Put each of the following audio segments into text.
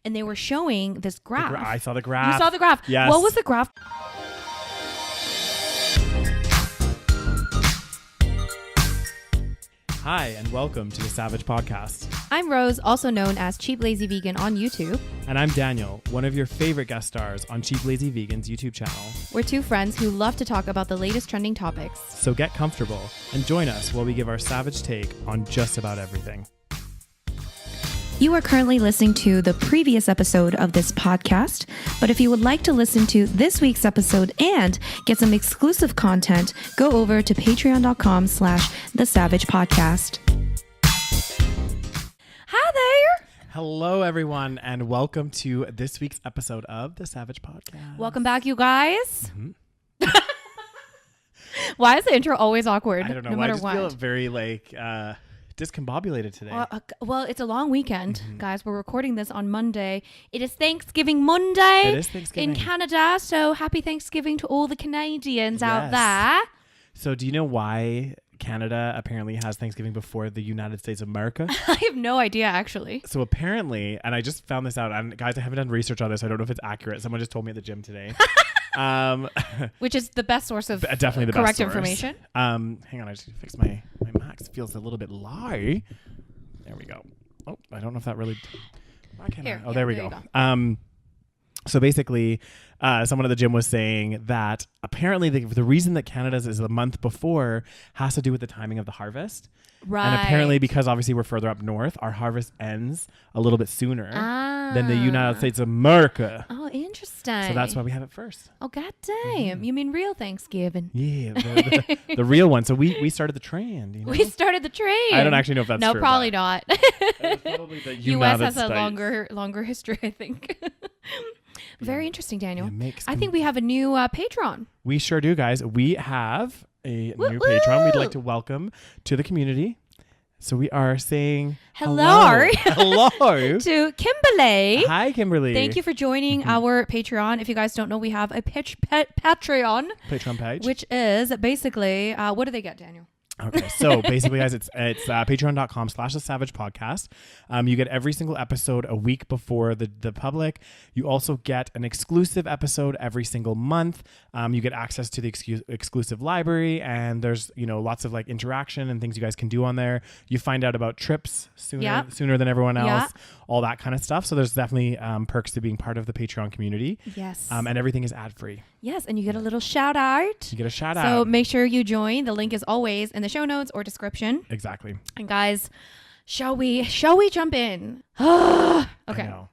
and they were showing this graph. I saw the graph. You saw the graph? Yes. What was the graph? Hi, and welcome to the SaVeg Podcast. I'm Rose, also known as Cheap Lazy Vegan on YouTube. And I'm Daniel, one of your favorite guest stars on Cheap Lazy Vegan's YouTube channel. We're two friends who love to talk about the latest trending topics. So get comfortable and join us while we give our savage take on just about everything. You are currently listening to the previous episode of this podcast, but if you would like to listen to this week's episode and get some exclusive content, go over to patreon.com/the SaVeg Podcast. Hi there. Hello, everyone, and welcome to this week's episode of the SaVeg Podcast. Welcome back, you guys. Why is the intro always awkward? I don't know. No matter I just what. feel very discombobulated today. Well, it's a long weekend, guys. We're recording this on Monday. It is Thanksgiving Monday. It is Thanksgiving in Canada. So happy Thanksgiving to all the Canadians out there. So do you know why Canada apparently has Thanksgiving before the United States of America? I have no idea, actually. So apparently, and I just found this out, and guys, I haven't done research on this. I don't know if it's accurate. Someone just told me at the gym today. Which is the best source of definitely the correct best source. information. Hang on, I just need to fix my max. Feels a little bit low. There we go. Oh, I don't know if that really. Why can't Here, I? Oh, yeah, there we there go. you go. So basically, someone at the gym was saying that apparently the reason that Canada's is a month before has to do with the timing of the harvest. Right. And apparently, because obviously we're further up north, our harvest ends a little bit sooner than the United States of America. Oh, interesting. So that's why we have it first. Oh, goddamn. You mean real Thanksgiving? Yeah, the real one. So we started the trend. You know? We started the trade. I don't actually know if that's no, true. No, probably not. Probably the U.S. United has a States. longer history, I think. Very interesting, Daniel. Yeah, I think we have a new patron. We sure do, guys. We have a new patron we'd like to welcome to the community. So we are saying hello to Kimberly. Hi, Kimberly. Thank you for joining our Patreon. If you guys don't know, we have a Patreon page, which is basically what do they get, Daniel? Okay, so basically, guys, it's patreon.com/SaVeg Podcast. You get every single episode a week before the public. You also get an exclusive episode every single month. You get access to the exclusive library, and there's lots of like interaction and things you guys can do on there. You find out about trips sooner than everyone else, all that kind of stuff. So there's definitely perks to being part of the Patreon community. Yes, and everything is ad free. Yes, and you get a little shout out. You get a shout out. So make sure you join. The link is always in the show notes or description. Exactly. And guys, shall we jump in? Okay. I know.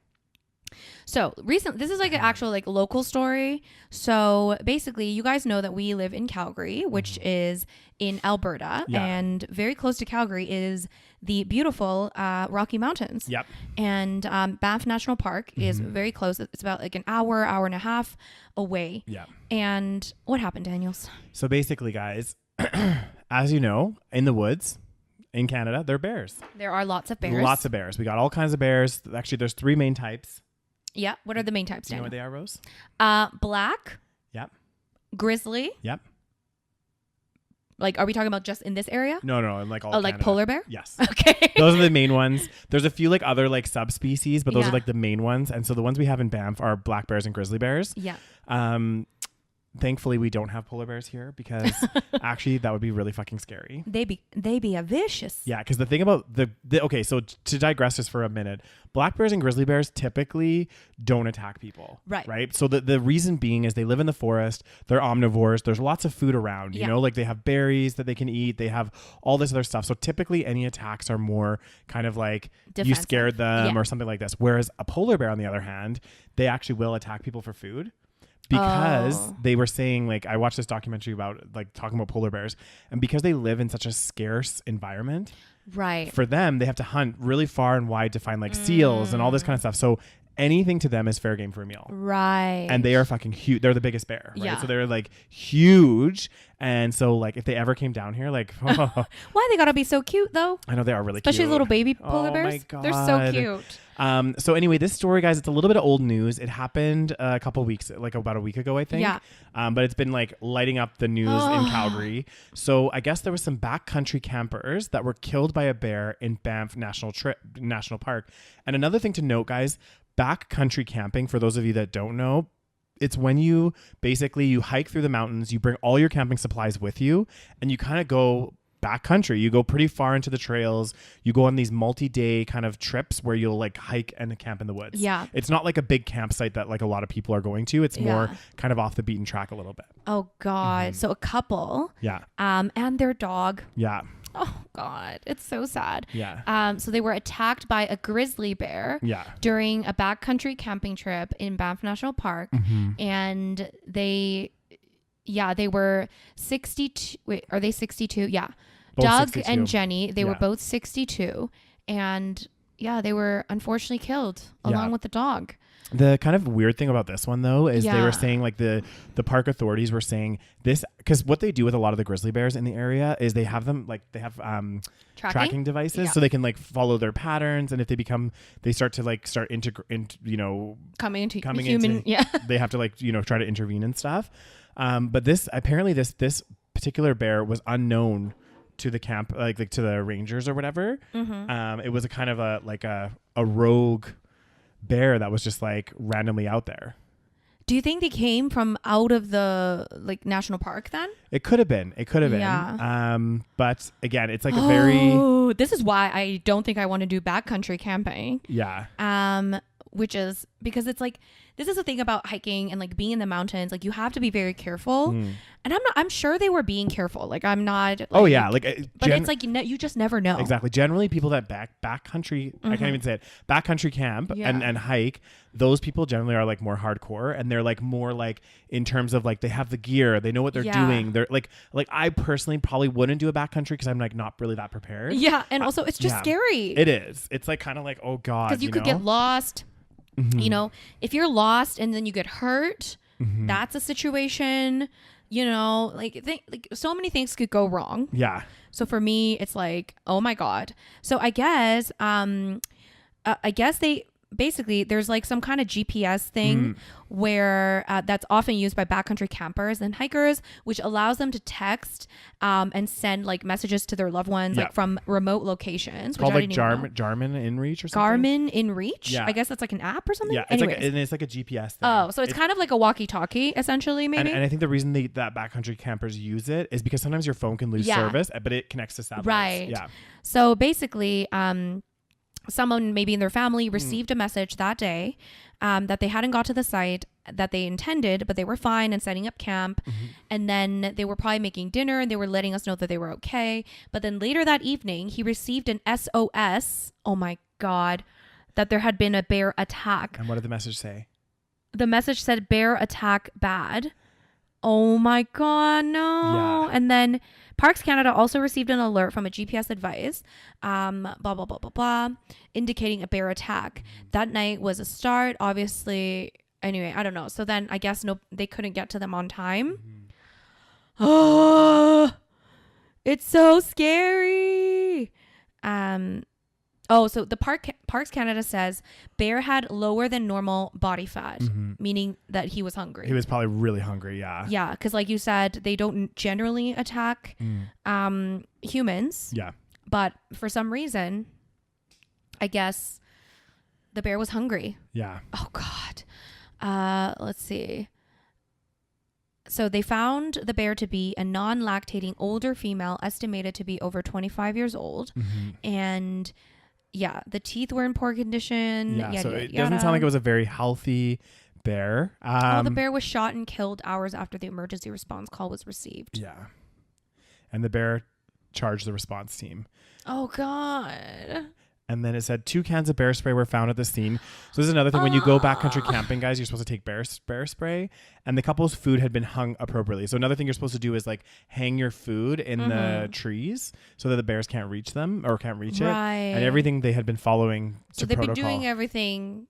So this is like an actual like local story. So basically, you guys know that we live in Calgary, which is in Alberta, and very close to Calgary is the beautiful Rocky Mountains. Yep. And Banff National Park is very close. It's about like an hour and a half away. Yeah. And what happened, Daniels? So basically, guys, as you know, in the woods in Canada, there are bears. There are lots of bears. Lots of bears. We got all kinds of bears. Actually, there's 3 main types. Yeah. What are the main types, Do you know Daniel? what they are, Rose? Black. Yep. Grizzly. Yep. Like, are we talking about just in this area? No, like all Canada. Like polar bear? Yes. Okay. Those are the main ones. There's a few like other like subspecies, but those Yeah. are like the main ones. And so the ones we have in Banff are black bears and grizzly bears. Yeah. Thankfully, we don't have polar bears here because actually that would be really fucking scary. They be a vicious. Yeah, because the thing about okay, so to digress just for a minute, black bears and grizzly bears typically don't attack people. Right. So the reason being is they live in the forest. They're omnivores. There's lots of food around. You know, like they have berries that they can eat. They have all this other stuff. So typically any attacks are more kind of like defensive. You scared them or something like this. Whereas a polar bear, on the other hand, they actually will attack people for food. Because they were saying, like, I watched this documentary about, like, talking about polar bears, and because they live in such a scarce environment, right? For them, they have to hunt really far and wide to find, like, seals and all this kind of stuff. So anything to them is fair game for a meal. Right. And they are fucking huge. They're the biggest bear, right? Yeah. So they're, like, huge. And so, like, if they ever came down here, like... Why they gotta be so cute, though? I know, they are really Especially cute. little baby polar bears. Oh, my God. They're so cute. So anyway, this story, guys, it's a little bit of old news. It happened a couple weeks, like about a week ago, I think. Yeah. But it's been like lighting up the news in Calgary. So I guess there was some backcountry campers that were killed by a bear in Banff National Park. And another thing to note, guys, backcountry camping, for those of you that don't know, it's when you hike through the mountains, you bring all your camping supplies with you, and you kind of go backcountry. You go pretty far into the trails. You go on these multi-day kind of trips where you'll like hike and camp in the woods. Yeah. It's not like a big campsite that like a lot of people are going to. It's more kind of off the beaten track a little bit. Oh God. So a couple. Yeah. And their dog. Yeah. Oh God, it's so sad. Yeah. So they were attacked by a grizzly bear. Yeah. During a backcountry camping trip in Banff National Park, and they were 62. Wait, are they 62? Yeah. Both Doug 62. and Jenny, they were both 62, and they were unfortunately killed along with the dog. The kind of weird thing about this one, though, is they were saying, like, the park authorities were saying this, because what they do with a lot of the grizzly bears in the area is they have them, like, they have tracking devices, so they can, like, follow their patterns, and if they start to, like, coming into human, they have to, like, try to intervene and stuff. But this particular bear was unknown to the camp, like to the rangers or whatever. It was a kind of a rogue bear that was just like randomly out there. Do you think they came from out of the like national park then? It could have been. Yeah. But again, it's like a very... This is why I don't think I want to do backcountry camping. Yeah. Which is because it's like, this is the thing about hiking and like being in the mountains. Like you have to be very careful. And I'm sure they were being careful. Like I'm not. Like, but it's like, you just never know. Exactly. Generally people that backcountry, I can't even say it, backcountry camp and hike, those people generally are like more hardcore, and they're like more like in terms of like they have the gear, they know what they're doing. They're like I personally probably wouldn't do a backcountry because I'm like not really that prepared. Yeah. And also it's just scary. It is. It's like kind of like, oh God. Because you could get lost. If you're lost and then you get hurt, that's a situation, like so many things could go wrong. Yeah. So for me, it's like, oh my God. So I guess they basically, there's like some kind of GPS thing where that's often used by backcountry campers and hikers, which allows them to text and send like messages to their loved ones like from remote locations. It's called like Garmin InReach or something. Garmin InReach? Yeah. I guess that's like an app or something? Yeah, it's like a GPS thing. Oh, so it's kind of like a walkie-talkie essentially, maybe? And I think the reason that backcountry campers use it is because sometimes your phone can lose service, but it connects to satellites. Right. Yeah. So basically, someone maybe in their family received a message that day that they hadn't got to the site that they intended, but they were fine and setting up camp. And then they were probably making dinner and they were letting us know that they were okay. But then later that evening, he received an SOS. Oh my God, that there had been a bear attack. And what did the message say? The message said, bear attack bad. Oh my God, no. Yeah. And then Parks Canada also received an alert from a GPS advice, blah, blah, blah, blah, blah, indicating a bear attack. That night was a start, obviously. Anyway, I don't know. So then I guess they couldn't get to them on time. Oh, it's so scary. So the Parks Canada says bear had lower than normal body fat, meaning that he was hungry. He was probably really hungry, yeah. Yeah, because like you said, they don't generally attack humans. Yeah. But for some reason, I guess the bear was hungry. Yeah. Oh, God. Let's see. So they found the bear to be a non-lactating older female, estimated to be over 25 years old. And... yeah, the teeth were in poor condition. Yeah, so it doesn't sound like it was a very healthy bear. The bear was shot and killed hours after the emergency response call was received. Yeah. And the bear charged the response team. Oh, God. And then it said 2 cans of bear spray were found at the scene. So this is another thing. When you go backcountry camping, guys, you're supposed to take bear spray. And the couple's food had been hung appropriately. So another thing you're supposed to do is like hang your food in the trees so that the bears can't reach them or can't reach it. And everything they had been following to protocol. They've been doing everything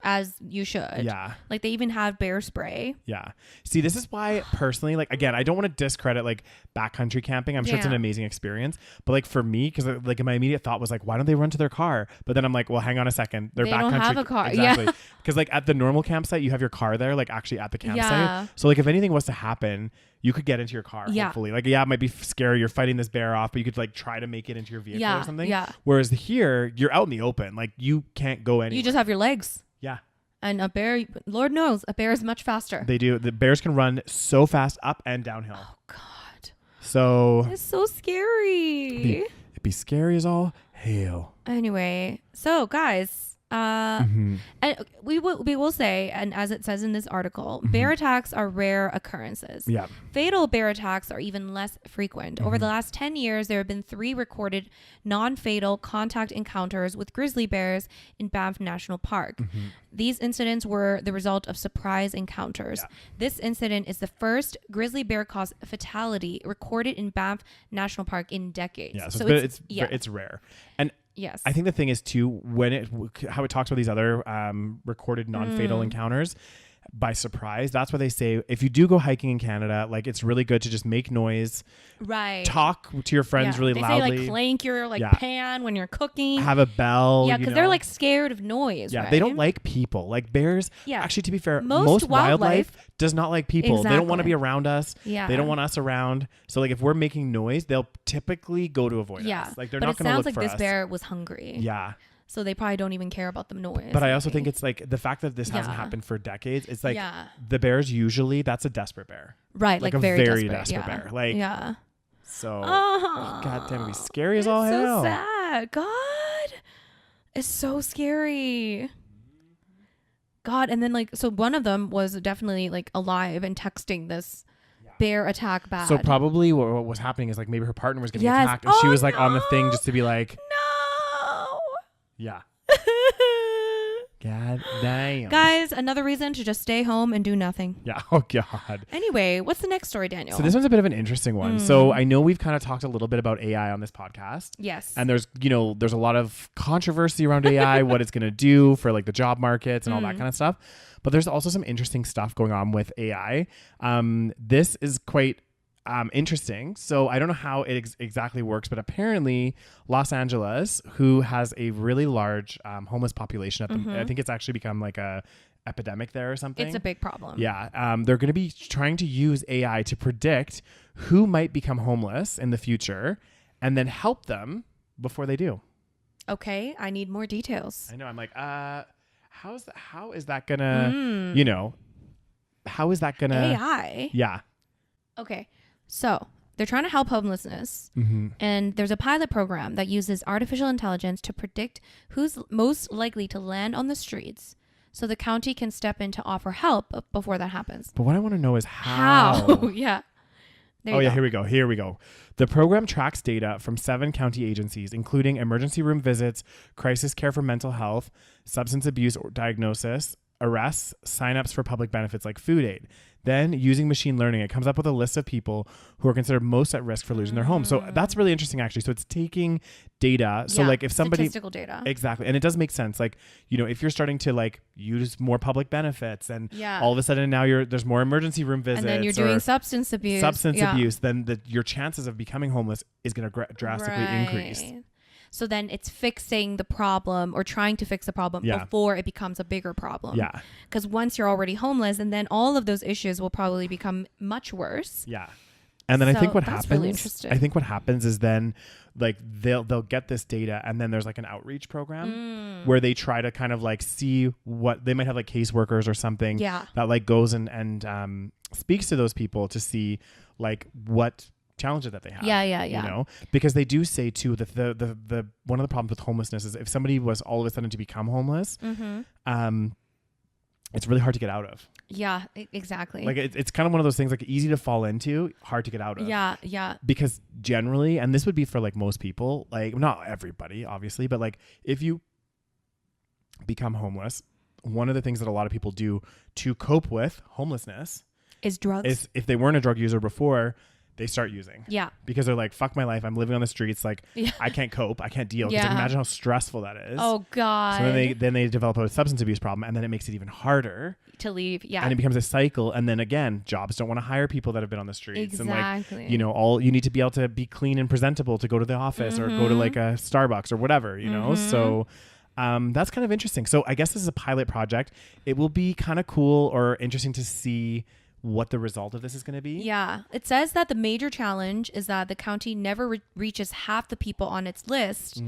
as you should. Yeah. Like they even have bear spray. Yeah. See, this is why personally, like, again, I don't want to discredit like backcountry camping. I'm sure it's an amazing experience, but like for me, because like my immediate thought was like, why don't they run to their car? But then I'm like, well, hang on a second. They don't have a car. Exactly. Because like at the normal campsite, you have your car there, like actually at the campsite. So like if anything was to happen, you could get into your car, hopefully. Like, it might be scary. You're fighting this bear off, but you could like try to make it into your vehicle or something. Yeah. Whereas here, you're out in the open. Like you can't go anywhere. You just have your legs. Yeah. And a bear, Lord knows, a bear is much faster. They do. The bears can run so fast up and downhill. Oh, God. So. It's so scary. It'd be scary as all hell. Anyway, so guys, and we will say, and as it says in this article, bear attacks are rare occurrences. Yeah. Fatal bear attacks are even less frequent. Over the last 10 years, there have been 3 recorded non-fatal contact encounters with grizzly bears in Banff National Park. These incidents were the result of surprise encounters. Yeah. This incident is the first grizzly bear caused fatality recorded in Banff National Park in decades. Yeah, so it's rare. And yes, I think the thing is too, how it talks about these other recorded non-fatal encounters by surprise. That's why they say if you do go hiking in Canada, like it's really good to just make noise, right? Talk to your friends really loudly. They say like clank your pan when you're cooking. Have a bell. Yeah, because they're like scared of noise. Yeah, right? they don't like people. Like bears. Yeah. Actually, to be fair, most wildlife does not like people. Exactly. They don't want to be around us. Yeah. They don't want us around. So like if we're making noise, they'll typically go to avoid us. Like they're not going to look for us. But it sounds like this bear was hungry. Yeah. So they probably don't even care about the noise. But I also think it's like the fact that this hasn't happened for decades. It's like the bears usually, that's a desperate bear. Right. Like a very desperate bear. Like, yeah. So, God damn, it'd be scary as all hell. So sad. God. It's so scary. God. And then so one of them was definitely like alive and texting this bear attack bad. So probably what was happening is like maybe her partner was getting attacked and she was like on the thing just to be like, yeah. God damn. Guys, another reason to just stay home and do nothing. Yeah. Oh, God. Anyway, what's the next story, Daniel? So this one's a bit of an interesting one. So I know we've kind of talked a little bit about AI on this podcast. Yes. And there's a lot of controversy around AI, what it's going to do for like the job markets and all that kind of stuff. But there's also some interesting stuff going on with AI. This is quite interesting. So I don't know how it exactly works, but apparently Los Angeles, who has a really large homeless population, I think it's actually become like a epidemic there or something. It's a big problem. Yeah. They're going to be trying to use AI to predict who might become homeless in the future and then help them before they do. Okay. I need more details. I know. I'm like, how is that gonna, how is that gonna AI? Yeah. Okay. So they're trying to help homelessness, and there's a pilot program that uses artificial intelligence to predict who's most likely to land on the streets, so the county can step in to offer help before that happens. But what I want to know is how. Yeah. Here we go. The program tracks data from 7 county agencies, including emergency room visits, crisis care for mental health, substance abuse or diagnosis, arrests, signups for public benefits like food aid. Then, using machine learning, it comes up with a list of people who are considered most at risk for losing their home. So that's really interesting, actually. So it's taking data. So like if somebody... statistical data. Exactly. And it does make sense. Like, if you're starting to like use more public benefits and all of a sudden now there's more emergency room visits. And then you're doing substance abuse. Then your chances of becoming homeless is going to drastically increase. So then it's fixing the problem or trying to fix the problem before it becomes a bigger problem. Yeah. Because once you're already homeless, and then all of those issues will probably become much worse. Yeah. And then I think what happens, really interesting. I think what happens is then like they'll get this data, and then there's like an outreach program where they try to kind of like see what they might have, like caseworkers or something that like goes and speaks to those people to see like what challenges that they have. Yeah. Because they do say too that the one of the problems with homelessness is if somebody was all of a sudden to become homeless, it's really hard to get out of. Yeah, exactly. Like it's kind of one of those things like easy to fall into, hard to get out of. Yeah. Because generally, and this would be for like most people, like not everybody obviously, but like if you become homeless, one of the things that a lot of people do to cope with homelessness is drugs. Is if they weren't a drug user before, they start using. Yeah. Because they're like, fuck my life. I'm living on the streets. Like, I can't cope. I can't deal. Because imagine how stressful that is. Oh, God. So then they develop a substance abuse problem, and then it makes it even harder to leave. Yeah. And it becomes a cycle. And then again, jobs don't want to hire people that have been on the streets. Exactly. And like, you need to be able to be clean and presentable to go to the office or go to like a Starbucks or whatever, know? So that's kind of interesting. So I guess this is a pilot project. It will be kind of cool or interesting to see what the result of this is going to be. Yeah. It says that the major challenge is that the county never reaches half the people on its list.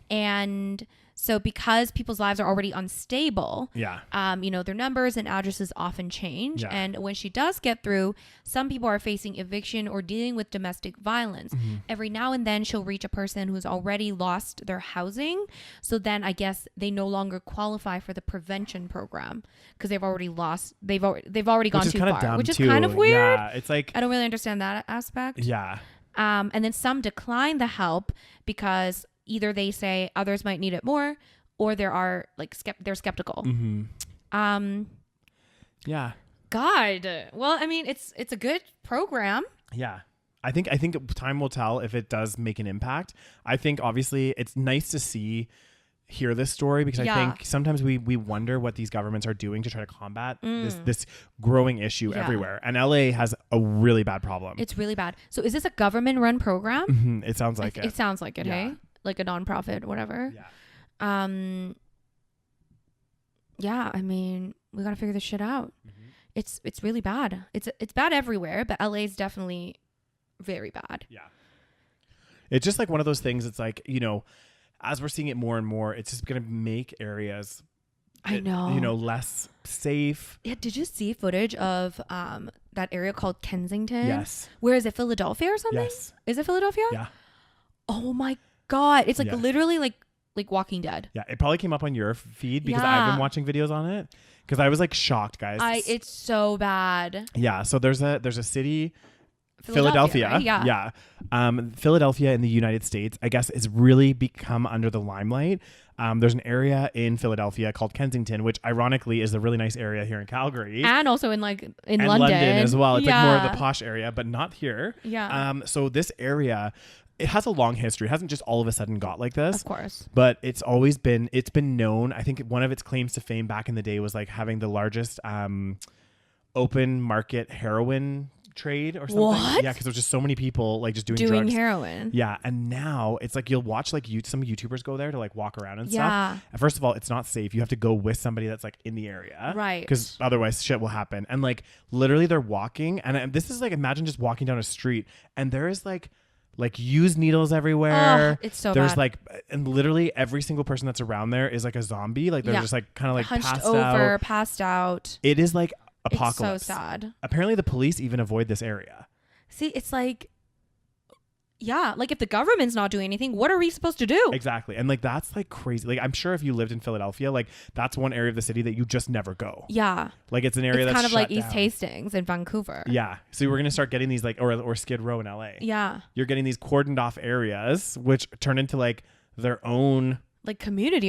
And So because people's lives are already unstable, yeah, their numbers and addresses often change. Yeah. And when she does get through, some people are facing eviction or dealing with domestic violence. Every now and then she'll reach a person who's already lost their housing. So then I guess they no longer qualify for the prevention program because they've already gone too far, which is kind of weird. Yeah, it's like, I don't really understand that aspect. Yeah. And then some decline the help because either they say others might need it more, or they're skeptical. Yeah. God. Well, I mean, it's a good program. Yeah. I think time will tell if it does make an impact. I think obviously it's nice to hear this story because I think sometimes we wonder what these governments are doing to try to combat this growing issue everywhere. And LA has a really bad problem. It's really bad. So is this a government run program? It sounds like it. It sounds like it, hey? Like a nonprofit, whatever. Yeah. Yeah, I mean, we got to figure this shit out. It's really bad. It's bad everywhere, but LA is definitely very bad. Yeah. It's just like one of those things. It's like, as we're seeing it more and more, it's just going to make areas, less safe. Yeah. Did you see footage of that area called Kensington? Yes. Where is it? Philadelphia or something? Yes. Is it Philadelphia? Yeah. Oh my God. It's like literally like Walking Dead. Yeah. It probably came up on your feed because I've been watching videos on it because I was like shocked, guys. It's so bad. Yeah. So there's a city, Philadelphia. Right? Yeah. Philadelphia in the United States, I guess, has really become under the limelight. There's an area in Philadelphia called Kensington, which ironically is a really nice area here in Calgary. And also in London as well. It's like more of the posh area, but not here. Yeah. So this area, it has a long history. It hasn't just all of a sudden got like this. Of course. But it's been known. I think one of its claims to fame back in the day was like having the largest open market heroin trade or something. What? Yeah, because there's just so many people like just doing drugs. Heroin. Yeah, and now it's like you'll watch like some YouTubers go there to like walk around and Yeah. stuff. And first of all, it's not safe. You have to go with somebody that's like in the area, Right? Because otherwise shit will happen. And like literally they're walking, and this is like imagine just walking down a street and there is like used needles everywhere. It's so There's bad. like, and literally every single person that's around there is like a zombie. Like they're just like kind of like hunched passed out. It is like apocalypse. It's so sad. Apparently the police even avoid this area. See, it's like, yeah, like if the government's not doing anything, what are we supposed to do? Exactly. And like that's like crazy. Like I'm sure if you lived in Philadelphia, like that's one area of the city that you just never go. Yeah. Like it's an area that's kind of like shut East down. Hastings in Vancouver. Yeah. So we're gonna start getting these like or Skid Row in LA. Yeah. You're getting these cordoned off areas which turn into like their own like community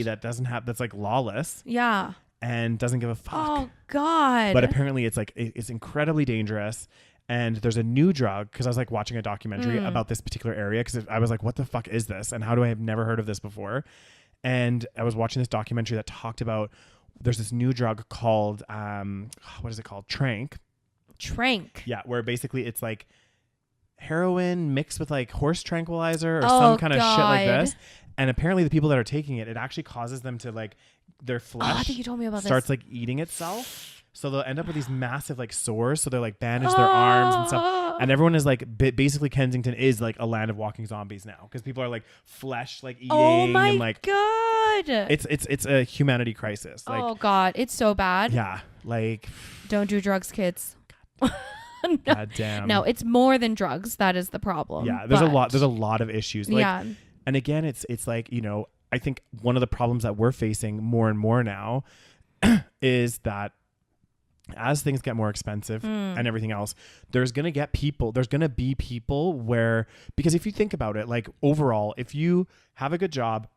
that's like lawless. Yeah. And doesn't give a fuck. Oh God. But apparently it's like it's incredibly dangerous. And there's a new drug because I was like watching a documentary about this particular area because I was like, what the fuck is this? And how do I have never heard of this before? And I was watching this documentary that talked about there's this new drug called, what is it called? Trank. Yeah. Where basically it's like heroin mixed with like horse tranquilizer or some kind of shit like this. And apparently the people that are taking it, it actually causes them to like their flesh I think you told me about starts like eating itself. So they'll end up with these massive like sores. So they're like bandage their arms and stuff. And everyone is like, basically Kensington is like a land of walking zombies now. Because people are like flesh, like eating. Oh my and, like, God. It's a humanity crisis. Like, oh God. It's so bad. Yeah. Like. Don't do drugs, kids. No. God damn. No, it's more than drugs. That is the problem. Yeah. There's a lot of issues. Like, yeah. And again, it's like, I think one of the problems that we're facing more and more now is that as things get more expensive and everything else, there's going to be people where, because if you think about it, like overall, if you have a good job,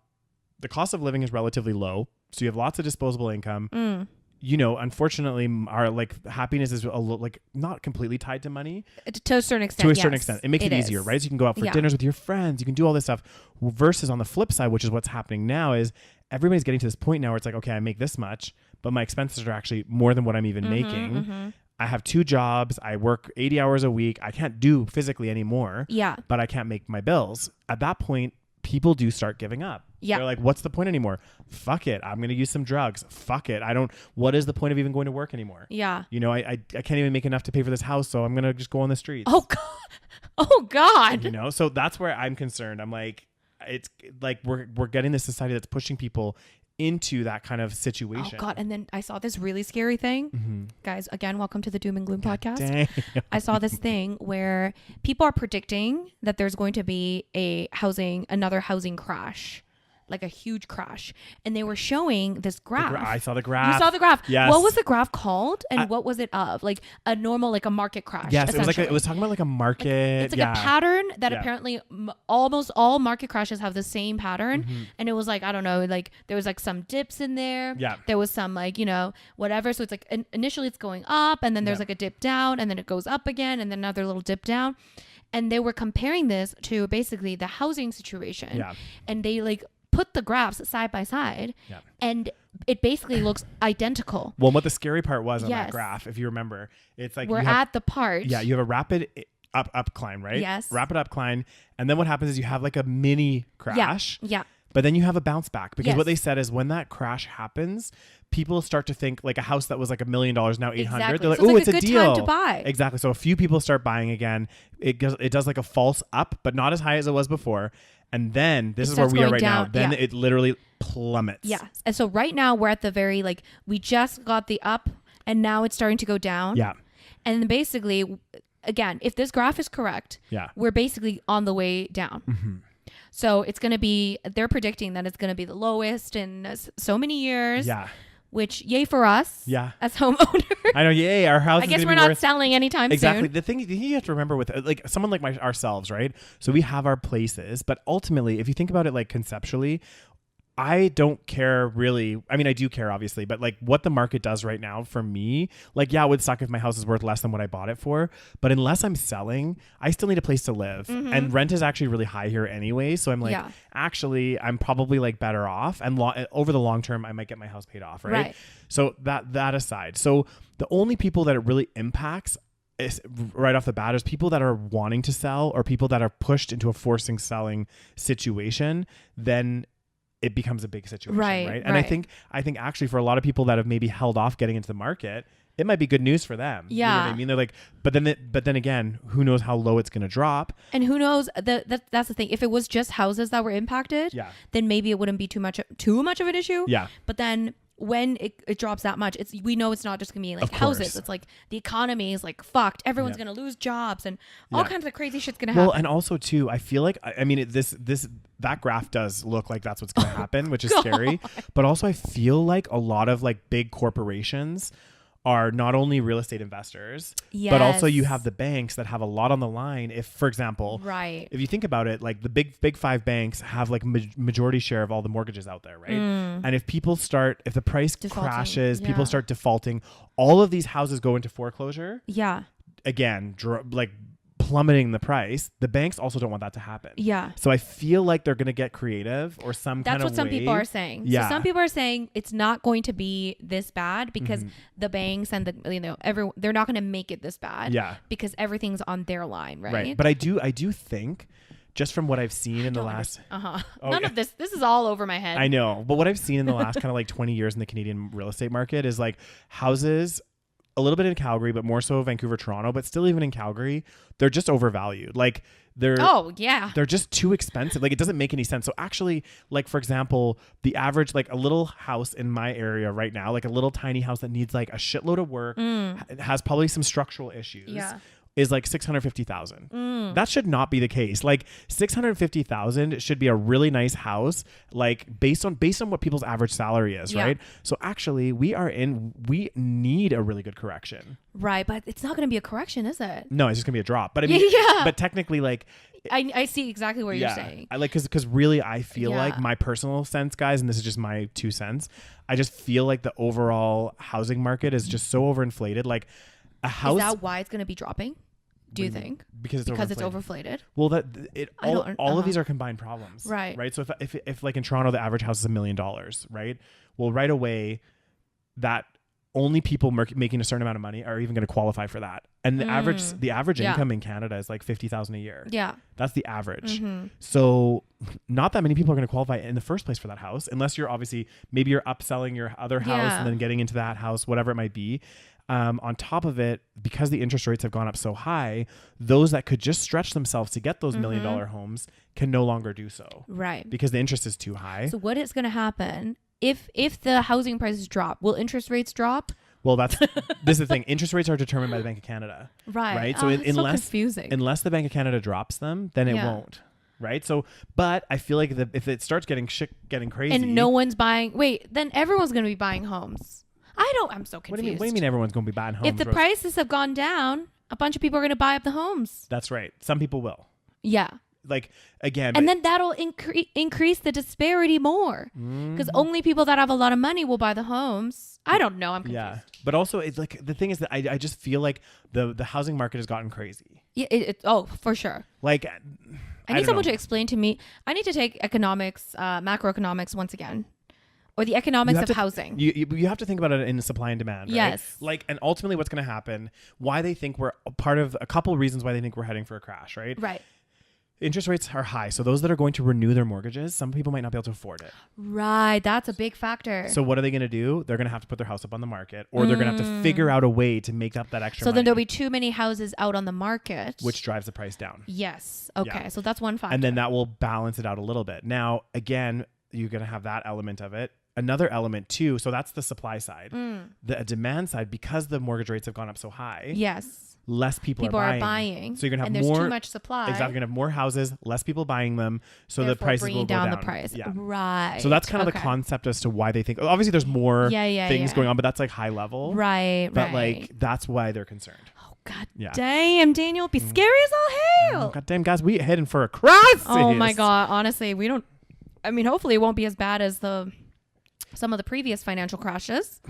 the cost of living is relatively low. So you have lots of disposable income. Unfortunately, our like happiness is like not completely tied to money to a certain extent. It makes it easier, right? So you can go out for dinners with your friends. You can do all this stuff versus on the flip side, which is what's happening now is everybody's getting to this point now where it's like, okay, I make this much, but my expenses are actually more than what I'm even making. I have 2 jobs. I work 80 hours a week. I can't do physically anymore. Yeah. But I can't make my bills. At that point, people do start giving up. Yeah. They're like, what's the point anymore? Fuck it. I'm going to use some drugs. Fuck it. What is the point of even going to work anymore? Yeah. I can't even make enough to pay for this house. So I'm going to just go on the streets. Oh God. Oh God. So that's where I'm concerned. I'm like, it's like we're getting this society that's pushing people into that kind of situation. Oh God. And then I saw this really scary thing. Guys, again, welcome to the Doom and Gloom podcast. Damn. I saw this thing where people are predicting that there's going to be another housing crash, like a huge crash. And they were showing this graph. I saw the graph. You saw the graph. Yes. What was the graph called? And what was it of? Like a normal, like a market crash. Yes, it was talking about like a market. It's like a pattern that apparently almost all market crashes have the same pattern. And it was like, I don't know, like there was like some dips in there. Yeah. There was some like, whatever. So it's like initially it's going up and then there's like a dip down and then it goes up again and then another little dip down. And they were comparing this to basically the housing situation. Yeah. And they like put the graphs side by side and it basically looks identical. Well, what the scary part was on that graph, if you remember, it's like we're at the part. Yeah, you have a rapid up climb, right? Yes. Rapid up climb. And then what happens is you have like a mini crash. Yeah. But then you have a bounce back because what they said is when that crash happens, people start to think like a house that was like $1 million now 800. Exactly. They're like, so oh, it's a good deal time to buy. Exactly. So a few people start buying again. It does like a false up, but not as high as it was before. And then this is where we are right now. Then it literally plummets. Yeah. And so right now we're at the very we just got the up and now it's starting to go down. Yeah. And basically, again, if this graph is correct, we're basically on the way down. So it's going to be, they're predicting that it's going to be the lowest in so many years. Yeah. Which, yay for us. Yeah. As homeowners. I know, yay. Our house is I guess we're not selling anytime soon. Exactly. The thing you have to remember with like someone like ourselves, right? So we have our places, but ultimately, if you think about it like conceptually, I don't care really. I mean, I do care obviously, but like what the market does right now for me, like, it would suck if my house is worth less than what I bought it for. But unless I'm selling, I still need a place to live. And rent is actually really high here anyway. So I'm like, actually, I'm probably like better off. And over the long term, I might get my house paid off. Right. So that aside. So the only people that it really impacts is, right off the bat, is people that are wanting to sell or people that are pushed into a forcing selling situation. Then it becomes a big situation, right? And I think actually for a lot of people that have maybe held off getting into the market, it might be good news for them. Yeah. You know what I mean? They're like, but then again, who knows how low it's going to drop? And who knows, that's the thing. If it was just houses that were impacted, then maybe it wouldn't be too much of an issue. Yeah. But then when it drops that much, we know it's not just gonna be like houses. It's like the economy is like fucked. Everyone's gonna lose jobs and all kinds of crazy shit's gonna happen. Well, and also too, I feel like that graph does look like that's what's gonna happen, which is scary. But also, I feel like a lot of like big corporations are not only real estate investors, but also you have the banks that have a lot on the line. If, for example, if you think about it, like the big five banks have like majority share of all the mortgages out there, right? And if the price crashes, people start defaulting, all of these houses go into foreclosure. Yeah. Again, like plummeting the price. The banks also don't want that to happen. Yeah. So I feel like they're going to get creative or some kind of way. That's what some people are saying. Yeah. So some people are saying it's not going to be this bad because the banks and they're not going to make it this bad. Yeah. Because everything's on their line, right? Right. But I do think, just from what I've seen in the last... None of this is all over my head. I know. But what I've seen in the last kind of like 20 years in the Canadian real estate market is like houses, a little bit in Calgary, but more so Vancouver, Toronto, but still even in Calgary, they're just overvalued. Like they're just too expensive. Like it doesn't make any sense. So actually, like for example, the average, like a little house in my area right now, like a little tiny house that needs like a shitload of work, has probably some structural issues. Yeah. Is like $650,000. That should not be the case. Like $650,000 should be a really nice house, like based on what people's average salary is, right? So actually, we need a really good correction. Right, but it's not going to be a correction, is it? No, it's just going to be a drop. But I mean, but technically, like, I see exactly what you're saying. I like because really, I feel like my personal sense, guys, and this is just my 2 cents. I just feel like the overall housing market is just so overinflated. Like a house. Is that why it's going to be dropping? Do you think? Because it's overinflated. Well, all of these are combined problems, right? So if like in Toronto, the average house is $1 million, right? Well, right away, that only people making a certain amount of money are even going to qualify for that. And the average income in Canada is like $50,000 a year. Yeah, that's the average. So not that many people are going to qualify in the first place for that house, unless you're obviously maybe you're upselling your other house and then getting into that house, whatever it might be. On top of it, because the interest rates have gone up so high, those that could just stretch themselves to get those $1 million homes can no longer do so. Right. Because the interest is too high. So what is going to happen if the housing prices drop? Will interest rates drop? Well, this is the thing. Interest rates are determined by the Bank of Canada. Right. So it's so confusing. Unless the Bank of Canada drops them, then it won't. Right. So, but I feel like if it starts getting crazy and no one's buying, then everyone's going to be buying homes. I'm so confused. What do you mean everyone's going to be buying homes? If the prices have gone down, a bunch of people are going to buy up the homes. That's right. Some people will. Yeah. Like, again. And then that'll increase the disparity more. Because only people that have a lot of money will buy the homes. I don't know. I'm confused. Yeah. But also, it's like, the thing is that I just feel like the housing market has gotten crazy. Yeah. For sure. Like, I need someone to explain to me. I need to take economics, macroeconomics once again. Or the economics of housing. You have to think about it in supply and demand, right? Yes. Like, and ultimately what's going to happen, why they think we're part of a couple of reasons why they think we're heading for a crash, right? Right. Interest rates are high. So those that are going to renew their mortgages, some people might not be able to afford it. Right. That's a big factor. So what are they going to do? They're going to have to put their house up on the market, or they're going to have to figure out a way to make up that extra money. So then there'll be too many houses out on the market. Which drives the price down. Yes. Okay. Yeah. So that's one factor. And then that will balance it out a little bit. Now, again, you're going to have that element of it. Another element too. So that's the supply side. The demand side, because the mortgage rates have gone up so high. Yes. Less people are buying. So you're going to have more. And there's too much supply. Exactly. You're going to have more houses, less people buying them. So therefore, the prices will go down. The price. Yeah. Right. So that's kind of the concept as to why they think, obviously there's more things going on, but that's like high level. Right. But like, that's why they're concerned. Oh, God damn, Daniel. Be scary as all hell. God damn, guys, we heading for a crisis. Oh my God. Honestly, hopefully it won't be as bad as some of the previous financial crashes.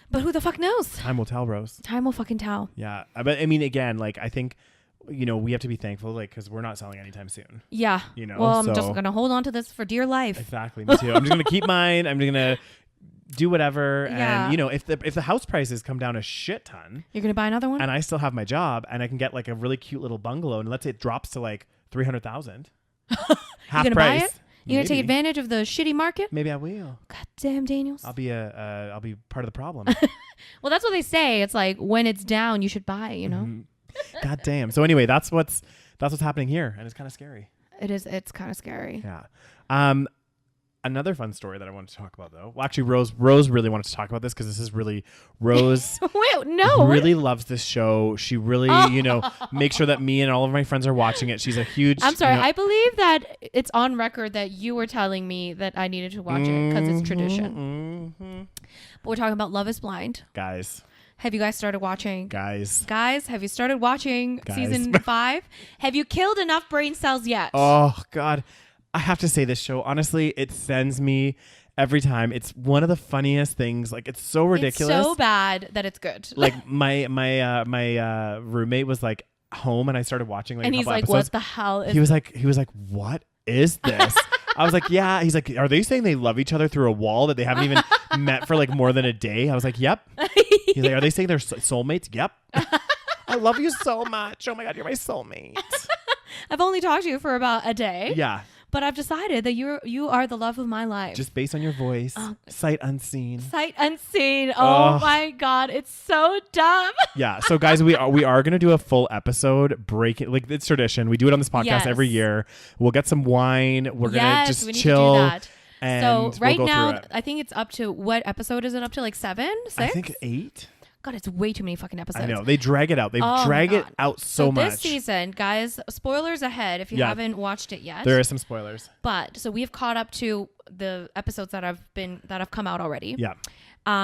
But who the fuck knows? Time will tell, Rose. Time will fucking tell. Yeah. But I mean, again, like, I think, we have to be thankful, like, because we're not selling anytime soon. Yeah. Well, I'm just going to hold on to this for dear life. Exactly. Me too. I'm just going to keep mine. I'm just going to do whatever. Yeah. And, if the house prices come down a shit ton. You're going to buy another one? And I still have my job and I can get like a really cute little bungalow. And let's say it drops to like 300,000. Half price. Buy it? You're gonna take advantage of the shitty market? Maybe I will. God damn, Daniels. I'll be part of the problem. Well, that's what they say. It's like when it's down, you should buy. God damn. So anyway, that's what's happening here, and it's kind of scary. It is. It's kind of scary. Yeah. Another fun story that I wanted to talk about, though. Well, actually, Rose really wanted to talk about this because this is really Rose. Wait, no. Really loves this show. She really, makes sure that me and all of my friends are watching it. She's a huge. I'm sorry. I believe that it's on record that you were telling me that I needed to watch it because it's tradition. But we're talking about Love Is Blind. Guys. Have you guys started watching? Guys, have you started watching season 5? Have you killed enough brain cells yet? Oh, God. I have to say, this show, honestly, it sends me every time. It's one of the funniest things. Like, it's so ridiculous. It's so bad that it's good. Like, my roommate was like home, and I started watching and he's like, episodes. "What the hell is?" He was like, "What is this?" I was like, "Yeah." He's like, "Are they saying they love each other through a wall that they haven't even met for like more than a day?" I was like, "Yep." He's like, "Are they saying they're soulmates?" Yep. I love you so much. Oh my God, you're my soulmate. I've only talked to you for about a day. Yeah. But I've decided that you are the love of my life. Just based on your voice. Sight unseen. Sight unseen. Oh my God. It's so dumb. Yeah. So guys, we are going to do a full episode breaking. Like, it's tradition. We do it on this podcast every year. We'll get some wine. We're going to just chill. To do that. And so right now, I think it's up to, what episode is it up to? Like 7, 6? I think 8. God, it's way too many fucking episodes. I know. They drag it out. They drag it out so much. This season, guys, spoilers ahead if you haven't watched it yet. There are some spoilers. But so we've caught up to the episodes that have come out already. Yeah.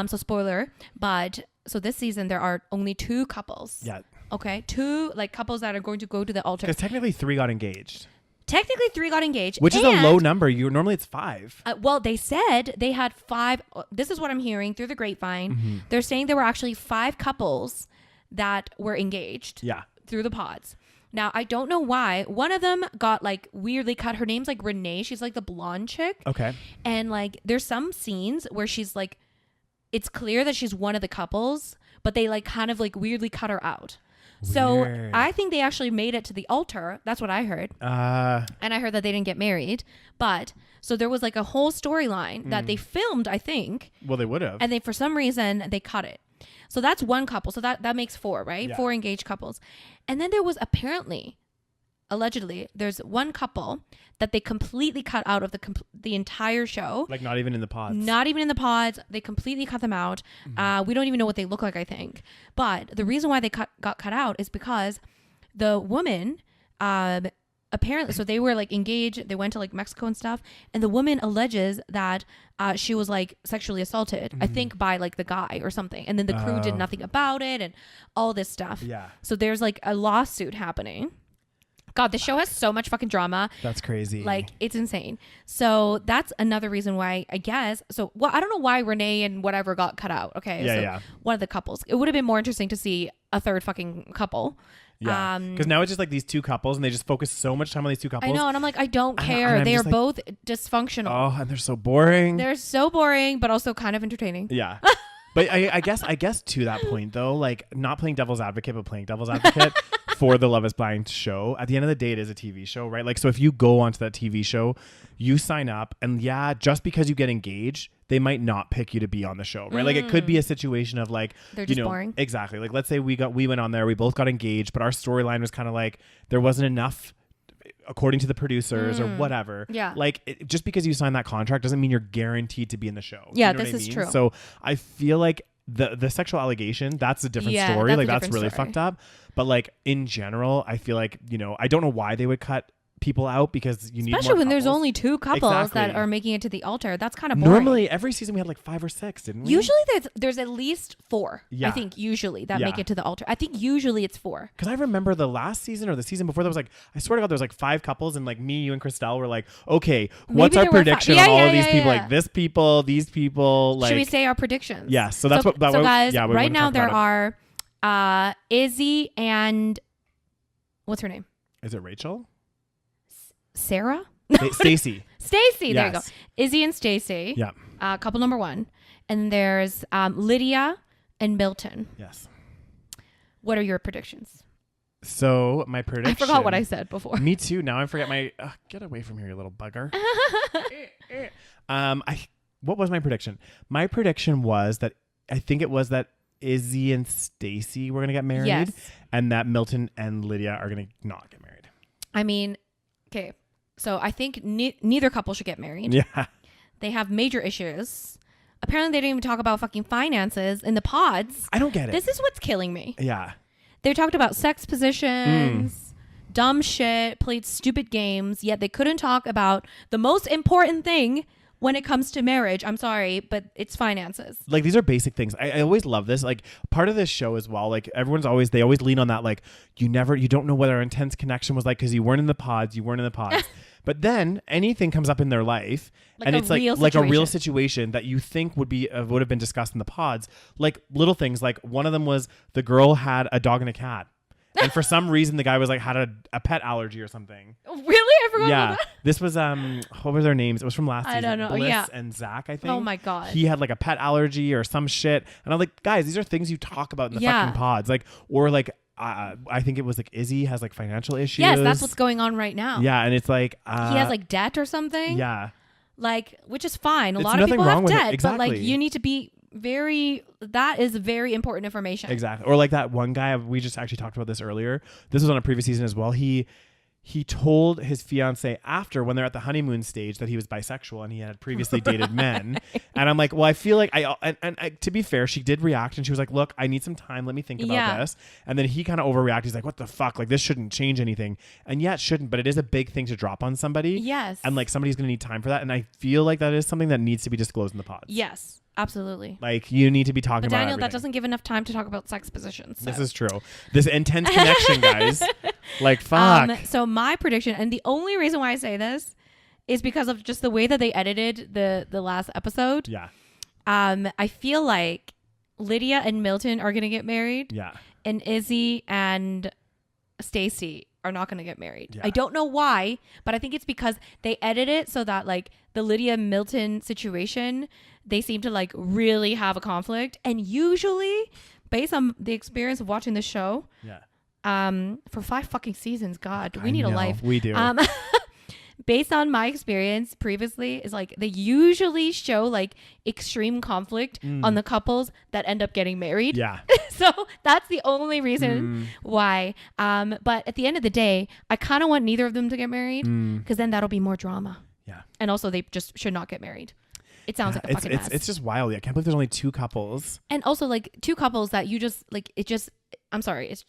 So spoiler, but so this season there are only 2 couples. Yeah. Okay. 2 like couples that are going to go to the altar. Because technically 3 got engaged. Technically 3 got engaged. Which is a low number. Normally it's 5. Well, they said they had 5. This is what I'm hearing through the grapevine. Mm-hmm. They're saying there were actually 5 couples that were engaged. Yeah. Through the pods. Now, I don't know why. One of them got like weirdly cut. Her name's like Renee. She's like the blonde chick. Okay. And like there's some scenes where she's like, it's clear that she's one of the couples, but they like kind of like weirdly cut her out. So I think they actually made it to the altar. That's what I heard. And I heard that they didn't get married. But so there was like a whole storyline that they filmed, I think. Well, they would have. And they, for some reason, they cut it. So that's one couple. So that makes 4, right? Yeah. 4 engaged couples. And then there was allegedly, there's one couple that they completely cut out of the entire show. Like not even in the pods. Not even in the pods. They completely cut them out. Mm-hmm. We don't even know what they look like, I think. But the reason why they got cut out is because the woman, apparently, so they were like engaged. They went to like Mexico and stuff. And the woman alleges that she was like sexually assaulted, I think by like the guy or something. And then the crew did nothing about it and all this stuff. Yeah. So there's like a lawsuit happening. God, the show has so much fucking drama. That's crazy. Like, it's insane. So that's another reason why, I guess. So, well, I don't know why Renee and whatever got cut out. Okay. Yeah, so yeah. One of the couples. It would have been more interesting to see a third fucking couple. Yeah. Because now it's just like these 2 couples and they just focus so much time on these 2 couples. I know. And I'm like, I don't care. They are both dysfunctional. Oh, and they're so boring. They're so boring, but also kind of entertaining. Yeah. But I guess to that point though, like not playing devil's advocate, but playing devil's advocate for the Love is Blind show. At the end of the day, it is a TV show, right? Like, so if you go onto that TV show, you sign up and just because you get engaged, they might not pick you to be on the show, right? Like it could be a situation of like, they're just boring. Exactly. Like let's say we went on there, we both got engaged, but our storyline was kind of like, there wasn't enough according to the producers or whatever. Yeah. Like just because you sign that contract doesn't mean you're guaranteed to be in the show. Yeah, you know this is true. So I feel like the sexual allegation, that's a different story. Like that's really fucked up. But like in general, I feel like, I don't know why they would cut people out because you need especially more when couples. there's only 2 couples that are making it to the altar. That's kind of boring. Normally every season we had like 5 or 6, didn't we? Usually there's at least 4. Yeah. I think usually that make it to the altar. I think usually it's 4. Because I remember the last season or the season before, there was like, I swear to God, there was like 5 couples and like me, you and Christelle were like, okay, what's our prediction on all of these people? Like this people, these people. Like, should we say our predictions? Yeah. So that's what. So guys, right now there are Izzy and what's her name? Is it Rachel? Sarah? Stacy. Stacy. There you go. Izzy and Stacy. Yeah. Couple number 1. And there's Lydia and Milton. Yes. What are your predictions? So my prediction. I forgot what I said before. Me too. Now I forget my. Get away from here, you little bugger. What was my prediction? My prediction was that I think it was that Izzy and Stacy were gonna get married, and that Milton and Lydia are gonna not get married. I mean, okay. So I think neither couple should get married. Yeah. They have major issues. Apparently they didn't even talk about fucking finances in the pods. I don't get it. This is what's killing me. Yeah. They talked about sex positions, dumb shit, played stupid games, yet they couldn't talk about the most important thing when it comes to marriage. I'm sorry, but it's finances. Like these are basic things. I always love this. Like part of this show as well, like they always lean on that. Like you don't know what our intense connection was like because you weren't in the pods. But then anything comes up in their life and it's like a real situation that you think would have been discussed in the pods. Like little things. Like one of them was the girl had a dog and a cat. And for some reason, the guy was like had a pet allergy or something. Really? I forgot about that. This was what were their names? It was from last season. I don't know. Bliss and Zach, I think. Oh my God. He had like a pet allergy or some shit. And I'm like, guys, these are things you talk about in the fucking pods. Like, or like, I think it was like Izzy has like financial issues. Yes, that's what's going on right now. Yeah, and it's like he has like debt or something. Yeah. Like, which is fine. A lot of people have debt, but like you need to be that is very important information. Exactly. Or like that one guy, we just actually talked about this earlier. This was on a previous season as well. He told his fiance after, when they're at the honeymoon stage, that he was bisexual and he had previously dated men. And I'm like, well, I feel like I to be fair, she did react and she was like, look, I need some time. Let me think about this. And then he kind of overreacted. He's like, what the fuck? Like this shouldn't change anything. And yeah, it shouldn't, but it is a big thing to drop on somebody. Yes. And like somebody's going to need time for that. And I feel like that is something that needs to be disclosed in the pods. Yes. Absolutely. Like you need to be talking about Daniel, everything. that doesn't give enough time to talk about sex positions. So. This is true. This intense connection, guys. Like fuck. So my prediction, and the only reason why I say this is because of just the way that they edited the last episode. Yeah. I feel like Lydia and Milton are gonna get married. Yeah. And Izzy and Stacy are not going to get married. Yeah. I don't know why, but I think it's because they edit it so that like the Lydia Milton situation, they seem to like really have a conflict. And usually, based on the experience of watching the show, for 5 fucking seasons, God, we need a life. We do. based on my experience previously, is like they usually show like extreme conflict on the couples that end up getting married. Yeah. So that's the only reason why. But at the end of the day, I kind of want neither of them to get married because then that'll be more drama. Yeah. And also they just should not get married. It sounds like a fucking mess. It's just wild. I can't believe there's only 2 couples. And also like 2 couples that you just like, it just, I'm sorry. It's,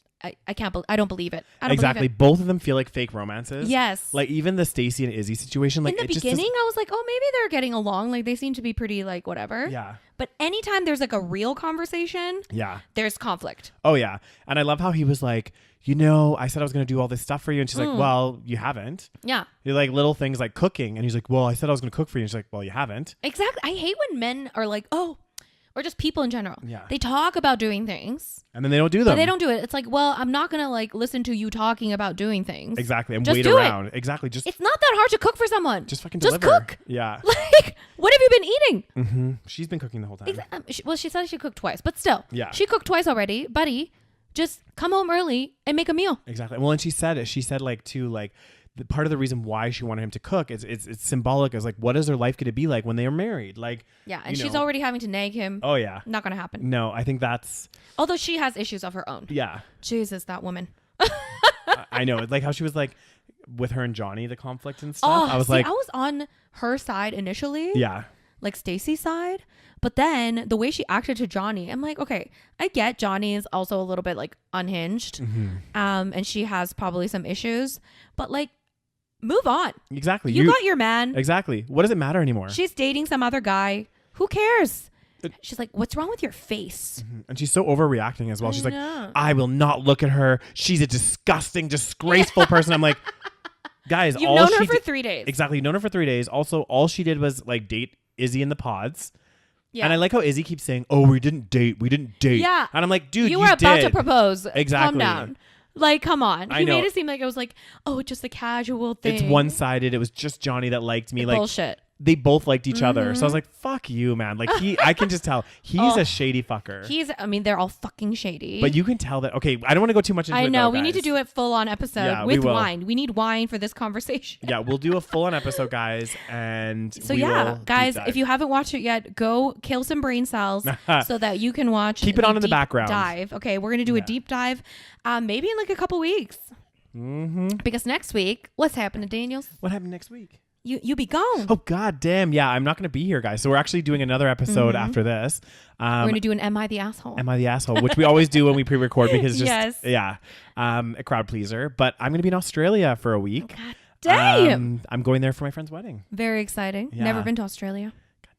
I can't believe, I don't believe it. I don't exactly. Believe it. Both of them feel like fake romances. Yes. Like even the Stacy and Izzy situation. Like in the beginning, I was like, oh, maybe they're getting along. Like they seem to be pretty like whatever. Yeah. But anytime there's like a real conversation, there's conflict. Oh yeah. And I love how he was like, you know, I said I was going to do all this stuff for you. And she's like, well, you haven't. Yeah. You're like little things like cooking. And he's like, well, I said I was going to cook for you. And she's like, well, you haven't. Exactly. I hate when men are like, oh, or just people in general. Yeah. They talk about doing things. And then they don't do them. But they don't do it. It's like, well, I'm not going to like listen to you talking about doing things. Exactly. And just wait around. Exactly. Just it's not that hard to cook for someone. Just fucking deliver. Just cook. Yeah. Like, what have you been eating? Mm-hmm. She's been cooking the whole time. Well, she said she cooked twice, but still. Yeah. She cooked twice already. Buddy, just come home early and make a meal. Exactly. Well, and she said like too, like, the part of the reason why she wanted him to cook is it's symbolic as like, what is their life going to be like when they are married? Like, yeah. And she's already having to nag him. Oh yeah. Not going to happen. No, I think that's, although she has issues of her own. Yeah. Jesus, that woman. I know. Like how she was like with her and Johnny, the conflict and stuff. I was on her side initially. Yeah. Like Stacy's side. But then the way she acted to Johnny, I'm like, okay, I get Johnny is also a little bit like unhinged. And she has probably some issues, but like, move on. Exactly. You got your man. Exactly. What does it matter anymore? She's dating some other guy. Who cares? She's like, what's wrong with your face? And she's so overreacting as well. She's like, I will not look at her. She's a disgusting, disgraceful person. I'm like, guys, you've known her for 3 days. Exactly. You've known her for 3 days. Also, all she did was like date Izzy in the pods. Yeah. And I like how Izzy keeps saying, oh, we didn't date. Yeah. And I'm like, dude, you were about to propose. Exactly. Calm down. Like, come on. He made it seem like it was like, oh, just a casual thing. It's one-sided. It was just Johnny that liked me. Like bullshit. They both liked each other. So I was like, fuck you, man. Like I can just tell he's a shady fucker. They're all fucking shady. But you can tell that. Okay, I don't want to go too much into it. I know. We need to do a full-on episode with wine. We need wine for this conversation. Yeah, we'll do a full-on episode, guys. And so yeah, guys, if you haven't watched it yet, go kill some brain cells so that you can watch. Keep it on in the background. Dive. Okay, we're gonna do a deep dive, maybe in like a couple weeks. Because next week, what's happening, Daniels? What happened next week? You be gone. Oh, god damn. Yeah, I'm not going to be here, guys. So we're actually doing another episode after this. We're going to do an Am I the Asshole? Am I the Asshole? Which we always do when we pre-record because just, a crowd pleaser. But I'm going to be in Australia for a week. Oh, god damn. I'm going there for my friend's wedding. Very exciting. Yeah. Never been to Australia.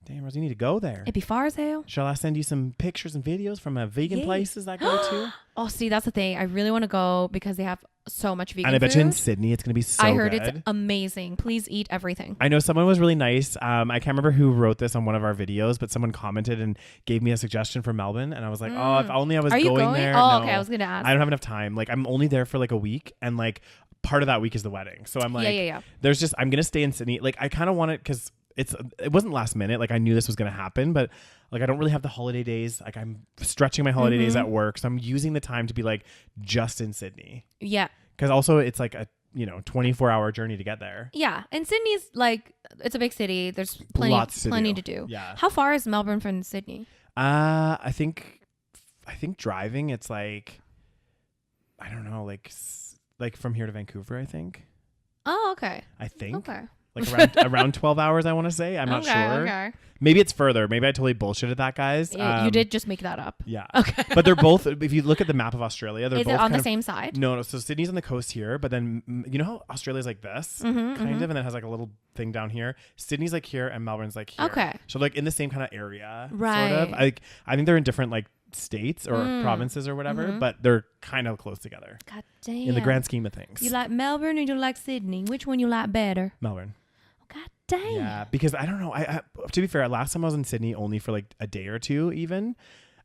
Damn, Rose, you need to go there. It'd be far as hell. Shall I send you some pictures and videos from vegan places I go to? Oh, see, that's the thing. I really want to go because they have so much vegan food. And I bet you in Sydney, it's going to be so good. I heard it's amazing. Please eat everything. I know someone was really nice. I can't remember who wrote this on one of our videos, but someone commented and gave me a suggestion for Melbourne. And I was like, oh, if only I was going there. Oh, no, okay. I was going to ask. I don't have enough time. Like, I'm only there for like a week. And like, part of that week is the wedding. So I'm like, there's just, I'm going to stay in Sydney. Like, I kind of want it because it wasn't last minute. Like I knew this was going to happen, but like I don't really have the holiday days. Like I'm stretching my holiday days at work. So I'm using the time to be like just in Sydney. Yeah. Because also it's like a 24-hour journey to get there. Yeah. And Sydney's like, it's a big city. There's plenty to do. Yeah. How far is Melbourne from Sydney? I think driving it's like, I don't know, like from here to Vancouver, I think. Oh, okay. I think. Okay. Like around 12 hours, I want to say. I'm not sure. Okay. Maybe it's further. Maybe I totally bullshitted that, guys. You did just make that up. Yeah. Okay. But they're both, if you look at the map of Australia, they're both it on the same side? No. So Sydney's on the coast here, but then you know how Australia's like this, kind of, and then it has like a little thing down here. Sydney's like here, and Melbourne's like here. Okay. So like in the same kind of area, right? Sort of. I think they're in different like states or provinces or whatever, but they're kind of close together. God damn. In the grand scheme of things. You like Melbourne or you like Sydney? Which one you like better? Melbourne. God damn. Yeah, because I don't know. I to be fair, last time I was in Sydney only for like a day or two even,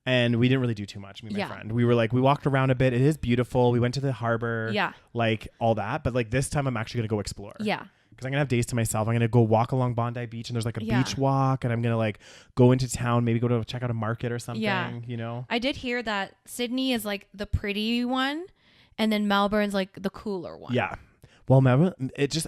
and we didn't really do too much. Me and my friend, we walked around a bit. It is beautiful. We went to the harbor. Yeah, like all that. But like this time, I'm actually gonna go explore. Yeah. Because I'm gonna have days to myself. I'm gonna go walk along Bondi Beach, and there's like a beach walk, and I'm gonna like go into town, maybe go to check out a market or something. Yeah. You know. I did hear that Sydney is like the pretty one, and then Melbourne's like the cooler one. Yeah. Well, Melbourne, it just.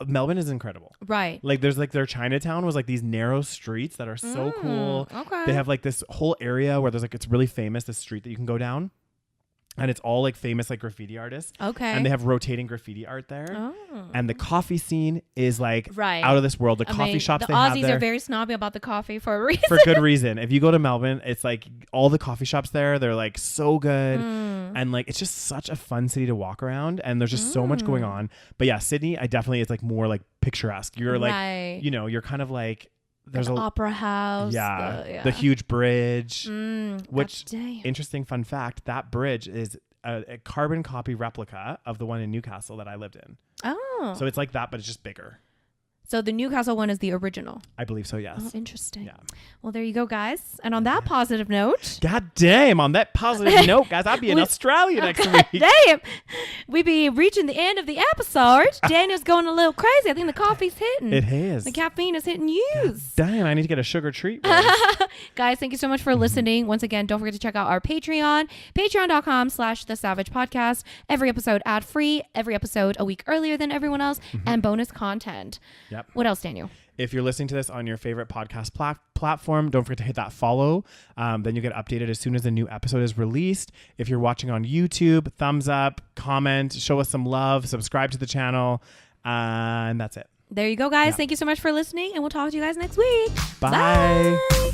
Melbourne is incredible. Right. Like there's like their Chinatown was like these narrow streets that are so cool. Okay. They have like this whole area where there's like, it's really famous, this street that you can go down. And it's all like famous like graffiti artists. Okay. And they have rotating graffiti art there. Oh. And the coffee scene is like out of this world. The coffee shops they have there. The Aussies are very snobby about the coffee for a reason. For good reason. If you go to Melbourne, it's like all the coffee shops there, they're like so good. And like it's just such a fun city to walk around. And there's just so much going on. But yeah, Sydney, it's like more like picturesque. You're like, you know, you're kind of like, there's an opera house. The huge bridge, which interesting fun fact, that bridge is a carbon copy replica of the one in Newcastle that I lived in. Oh. So it's like that, but it's just bigger. So the Newcastle one is the original. I believe so, yes. Oh, interesting. Yeah. Well, there you go, guys. And on that positive note. God damn, on that positive note, guys, I'll be in Australia next week. Damn. We be reaching the end of the episode. Daniel's going a little crazy. I think the coffee's hitting. It is. The caffeine is hitting you. Damn, I need to get a sugar treat. Guys, thank you so much for listening. Once again, don't forget to check out our Patreon. Patreon.com/the SaVeg Every episode ad-free. Every episode a week earlier than everyone else. And bonus content. Yep. What else, Daniel? If you're listening to this on your favorite podcast platform, don't forget to hit that follow. Then you get updated as soon as a new episode is released. If you're watching on YouTube, thumbs up, comment, show us some love, subscribe to the channel, and that's it. There you go, guys. Thank you so much for listening, and we'll talk to you guys next week. Bye. Bye.